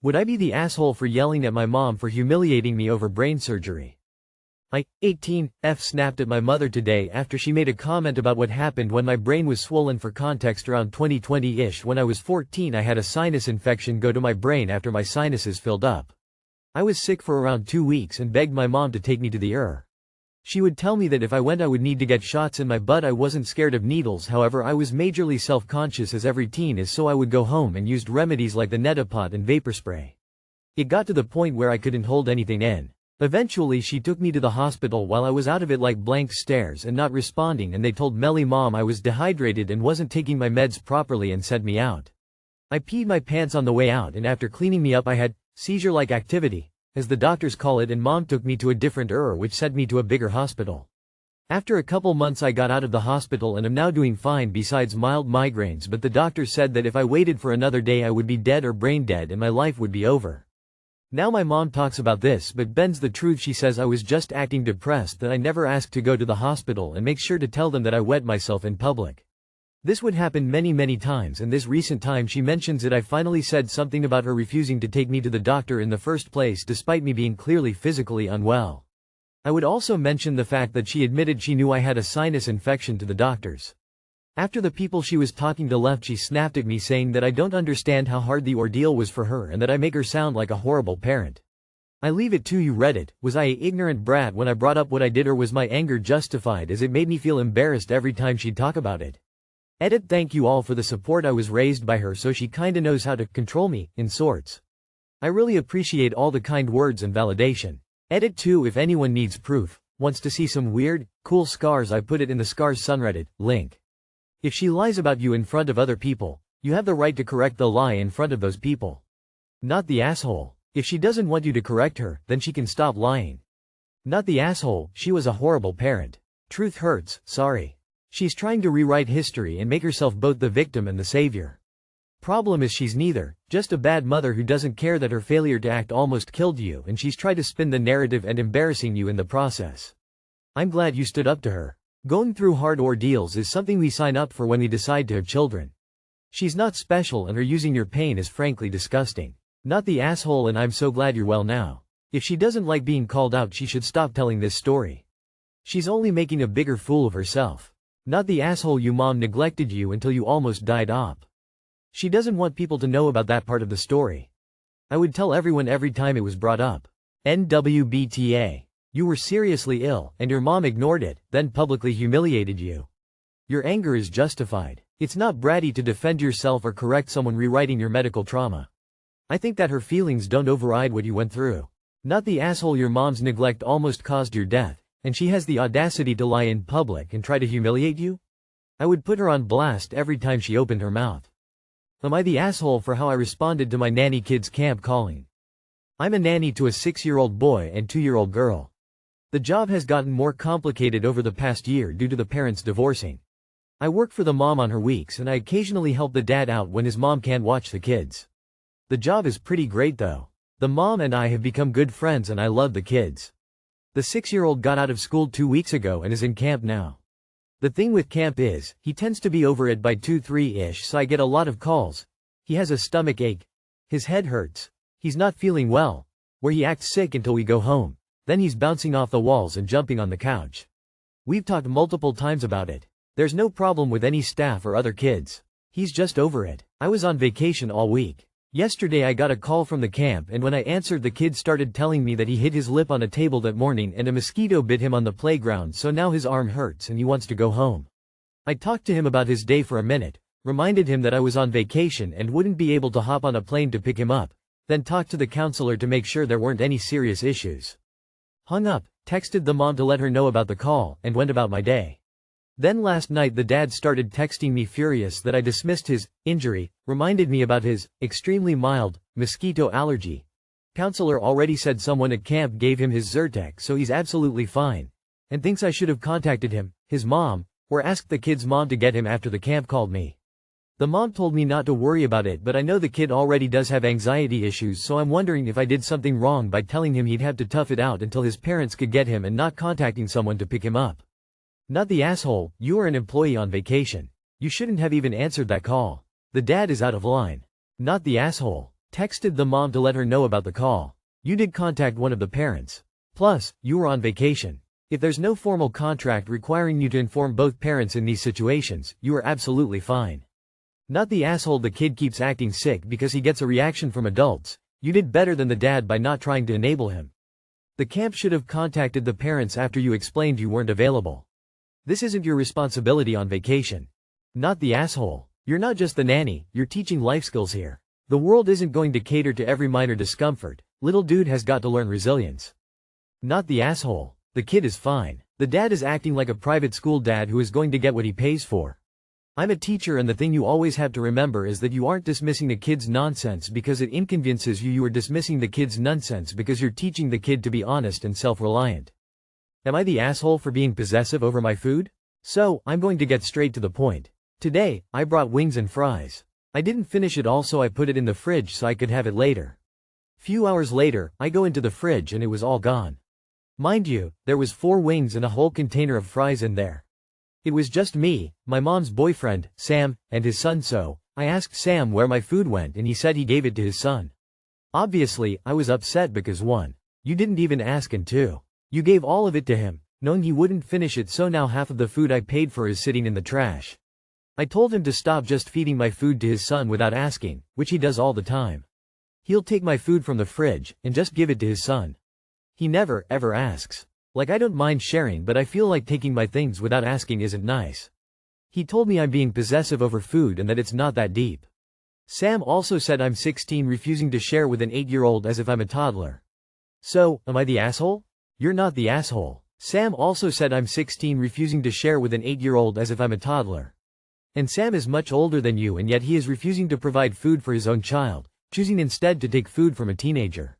Would I be the asshole for yelling at my mom for humiliating me over brain surgery? I, 18, snapped at my mother today after she made a comment about what happened when my brain was swollen. For context, around 2020-ish, when I was 14, I had a sinus infection go to my brain after my sinuses filled up. I was sick for around 2 weeks and begged my mom to take me to the ER. She would tell me that if I went I would need to get shots in my butt. I wasn't scared of needles, however I was majorly self-conscious, as every teen is, so I would go home and used remedies like the Netapot and vapor spray. It got to the point where I couldn't hold anything in. Eventually she took me to the hospital while I was out of it like blank stares and not responding, and they told Melly Mom I was dehydrated and wasn't taking my meds properly and sent me out. I peed my pants on the way out, and after cleaning me up I had seizure-like activity, as the doctors call it, and Mom took me to a different ER which sent me to a bigger hospital. After a couple months I got out of the hospital and am now doing fine besides mild migraines, but the doctor said that if I waited for another day I would be dead or brain dead and my life would be over. Now my mom talks about this but bends the truth. She says I was just acting depressed, that I never asked to go to the hospital, and makes sure to tell them that I wet myself in public. This would happen many times, and this recent time she mentions it I finally said something about her refusing to take me to the doctor in the first place despite me being clearly physically unwell. I would also mention the fact that she admitted she knew I had a sinus infection to the doctors. After the people she was talking to left, she snapped at me saying that I don't understand how hard the ordeal was for her and that I make her sound like a horrible parent. I leave it to you, Reddit. Was I an ignorant brat when I brought up what I did, or was my anger justified, as it made me feel embarrassed every time she'd talk about it? Edit. Thank you all for the support. I was raised by her, so she kinda knows how to control me, in sorts. I really appreciate all the kind words and validation. Edit 2. If anyone needs proof, wants to see some weird, cool scars, I put it in the Scars Subreddit, link. If she lies about you in front of other people, you have the right to correct the lie in front of those people. Not the asshole. If she doesn't want you to correct her, then she can stop lying. Not the asshole, she was a horrible parent. Truth hurts, sorry. She's trying to rewrite history and make herself both the victim and the savior. Problem is she's neither, just a bad mother who doesn't care that her failure to act almost killed you, and she's tried to spin the narrative and embarrassing you in the process. I'm glad you stood up to her. Going through hard ordeals is something we sign up for when we decide to have children. She's not special, and her using your pain is frankly disgusting. Not the asshole, and I'm so glad you're well now. If she doesn't like being called out, she should stop telling this story. She's only making a bigger fool of herself. Not the asshole, your mom neglected you until you almost died op. She doesn't want people to know about that part of the story. I would tell everyone every time it was brought up. NWBTA. You were seriously ill, and your mom ignored it, then publicly humiliated you. Your anger is justified. It's not bratty to defend yourself or correct someone rewriting your medical trauma. I think that her feelings don't override what you went through. Not the asshole, your mom's neglect almost caused your death, and she has the audacity to lie in public and try to humiliate you? I would put her on blast every time she opened her mouth. Am I the asshole for how I responded to my nanny kids' camp calling? I'm a nanny to a 6-year-old boy and 2-year-old girl. The job has gotten more complicated over the past year due to the parents divorcing. I work for the mom on her weeks, and I occasionally help the dad out when his mom can't watch the kids. The job is pretty great though. The mom and I have become good friends and I love the kids. The 6-year-old got out of school 2 weeks ago and is in camp now. The thing with camp is, he tends to be over it by 2-3-ish, so I get a lot of calls. He has a stomach ache. His head hurts. He's not feeling well. Where he acts sick until we go home. Then he's bouncing off the walls and jumping on the couch. We've talked multiple times about it. There's no problem with any staff or other kids. He's just over it. I was on vacation all week. Yesterday I got a call from the camp, and when I answered, the kid started telling me that he hit his lip on a table that morning and a mosquito bit him on the playground, so now his arm hurts and he wants to go home. I talked to him about his day for a minute, reminded him that I was on vacation and wouldn't be able to hop on a plane to pick him up, then talked to the counselor to make sure there weren't any serious issues. Hung up, texted the mom to let her know about the call, and went about my day. Then last night the dad started texting me furious that I dismissed his injury, reminded me about his extremely mild mosquito allergy. Counselor already said someone at camp gave him his Zyrtec, so he's absolutely fine, and thinks I should have contacted him, his mom, or asked the kid's mom to get him after the camp called me. The mom told me not to worry about it, but I know the kid already does have anxiety issues, so I'm wondering if I did something wrong by telling him he'd have to tough it out until his parents could get him and not contacting someone to pick him up. Not the asshole, you are an employee on vacation. You shouldn't have even answered that call. The dad is out of line. Not the asshole. Texted the mom to let her know about the call. You did contact one of the parents. Plus, you were on vacation. If there's no formal contract requiring you to inform both parents in these situations, you are absolutely fine. Not the asshole the kid keeps acting sick because he gets a reaction from adults. You did better than the dad by not trying to enable him. The camp should have contacted the parents after you explained you weren't available. This isn't your responsibility on vacation. Not the asshole. You're not just the nanny, you're teaching life skills here. The world isn't going to cater to every minor discomfort. Little dude has got to learn resilience. Not the asshole. The kid is fine. The dad is acting like a private school dad who is going to get what he pays for. I'm a teacher and the thing you always have to remember is that you aren't dismissing the kid's nonsense because it inconveniences you, you are dismissing the kid's nonsense because you're teaching the kid to be honest and self-reliant. Am I the asshole for being possessive over my food? So, I'm going to get straight to the point. Today, I brought wings and fries. I didn't finish it all, so I put it in the fridge so I could have it later. Few hours later, I go into the fridge and it was all gone. Mind you, there was 4 wings and a whole container of fries in there. It was just me, my mom's boyfriend, Sam, and his son, so I asked Sam where my food went and he said he gave it to his son. Obviously, I was upset because 1. You didn't even ask and 2. You gave all of it to him, knowing he wouldn't finish it, so now half of the food I paid for is sitting in the trash. I told him to stop just feeding my food to his son without asking, which he does all the time. He'll take my food from the fridge and just give it to his son. He never, ever asks. Like, I don't mind sharing, but I feel like taking my things without asking isn't nice. He told me I'm being possessive over food and that it's not that deep. Sam also said I'm 16 refusing to share with an 8-year-old as if I'm a toddler. So, am I the asshole? You're not the asshole. Sam also said I'm 16 refusing to share with an 8-year-old as if I'm a toddler. And Sam is much older than you and yet he is refusing to provide food for his own child, choosing instead to take food from a teenager.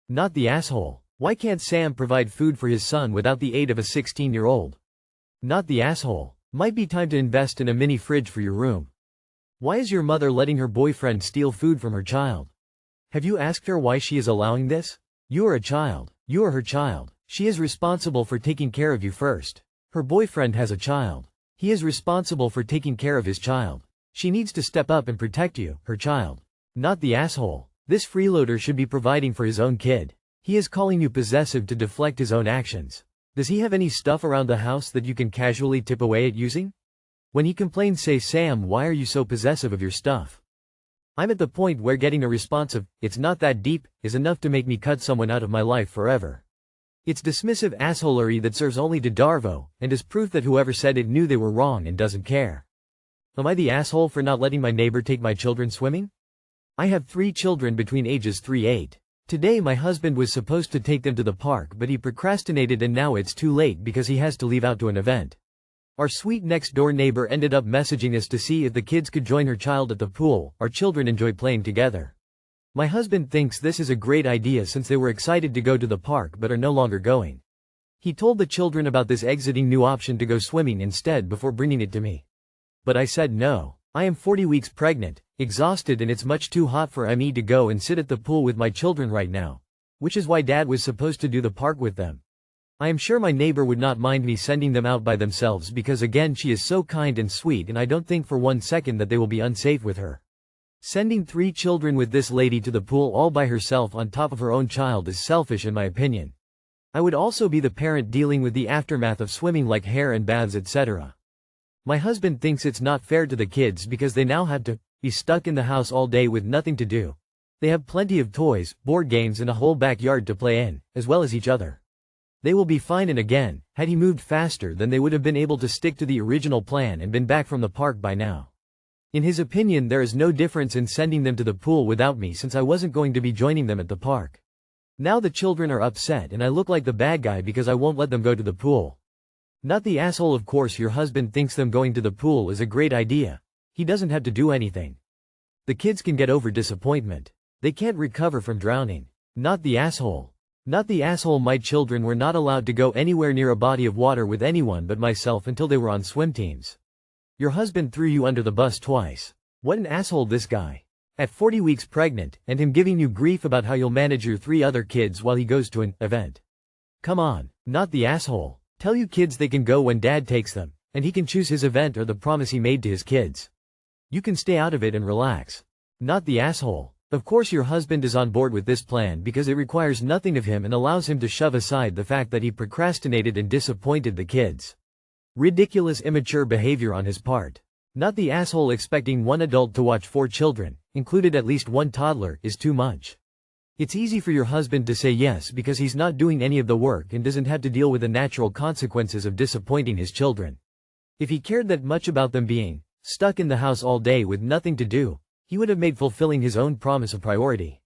Not the asshole. Why can't Sam provide food for his son without the aid of a 16-year-old? Not the asshole. Might be time to invest in a mini fridge for your room. Why is your mother letting her boyfriend steal food from her child? Have you asked her why she is allowing this? You are a child. You are her child. She is responsible for taking care of you first. Her boyfriend has a child. He is responsible for taking care of his child. She needs to step up and protect you, her child. Not the asshole. This freeloader should be providing for his own kid. He is calling you possessive to deflect his own actions. Does he have any stuff around the house that you can casually tip away at using? When he complains, say, Sam, why are you so possessive of your stuff? I'm at the point where getting a response of, it's not that deep, is enough to make me cut someone out of my life forever. It's dismissive assholery that serves only to Darvo, and is proof that whoever said it knew they were wrong and doesn't care. Am I the asshole for not letting my neighbor take my children swimming? I have 3 children between ages 3-8. Today my husband was supposed to take them to the park, but he procrastinated and now it's too late because he has to leave out to an event. Our sweet next door neighbor ended up messaging us to see if the kids could join her child at the pool. Our children enjoy playing together. My husband thinks this is a great idea since they were excited to go to the park but are no longer going. He told the children about this exiting new option to go swimming instead before bringing it to me. But I said no. I am 40 weeks pregnant, exhausted, and it's much too hot for me to go and sit at the pool with my children right now. Which is why Dad was supposed to do the park with them. I am sure my neighbor would not mind me sending them out by themselves because again she is so kind and sweet and I don't think for 1 second that they will be unsafe with her. Sending 3 children with this lady to the pool all by herself on top of her own child is selfish in my opinion. I would also be the parent dealing with the aftermath of swimming like hair and baths etc. My husband thinks it's not fair to the kids because they now have to be stuck in the house all day with nothing to do. They have plenty of toys, board games and a whole backyard to play in, as well as each other. They will be fine, and again, had he moved faster then they would have been able to stick to the original plan and been back from the park by now. In his opinion there is no difference in sending them to the pool without me since I wasn't going to be joining them at the park. Now the children are upset and I look like the bad guy because I won't let them go to the pool. Not the asshole. Of course your husband thinks them going to the pool is a great idea. He doesn't have to do anything. The kids can get over disappointment. They can't recover from drowning. Not the asshole. Not the asshole. My children were not allowed to go anywhere near a body of water with anyone but myself until they were on swim teams. Your husband threw you under the bus twice. What an asshole this guy. At 40 weeks pregnant, and him giving you grief about how you'll manage your 3 other kids while he goes to an event. Come on. Not the asshole. Tell you kids they can go when Dad takes them, and he can choose his event or the promise he made to his kids. You can stay out of it and relax. Not the asshole. Of course your husband is on board with this plan because it requires nothing of him and allows him to shove aside the fact that he procrastinated and disappointed the kids. Ridiculous immature behavior on his part. Not the asshole expecting one adult to watch 4 children, included at least 1 toddler, is too much. It's easy for your husband to say yes because he's not doing any of the work and doesn't have to deal with the natural consequences of disappointing his children. If he cared that much about them being stuck in the house all day with nothing to do, he would have made fulfilling his own promise a priority.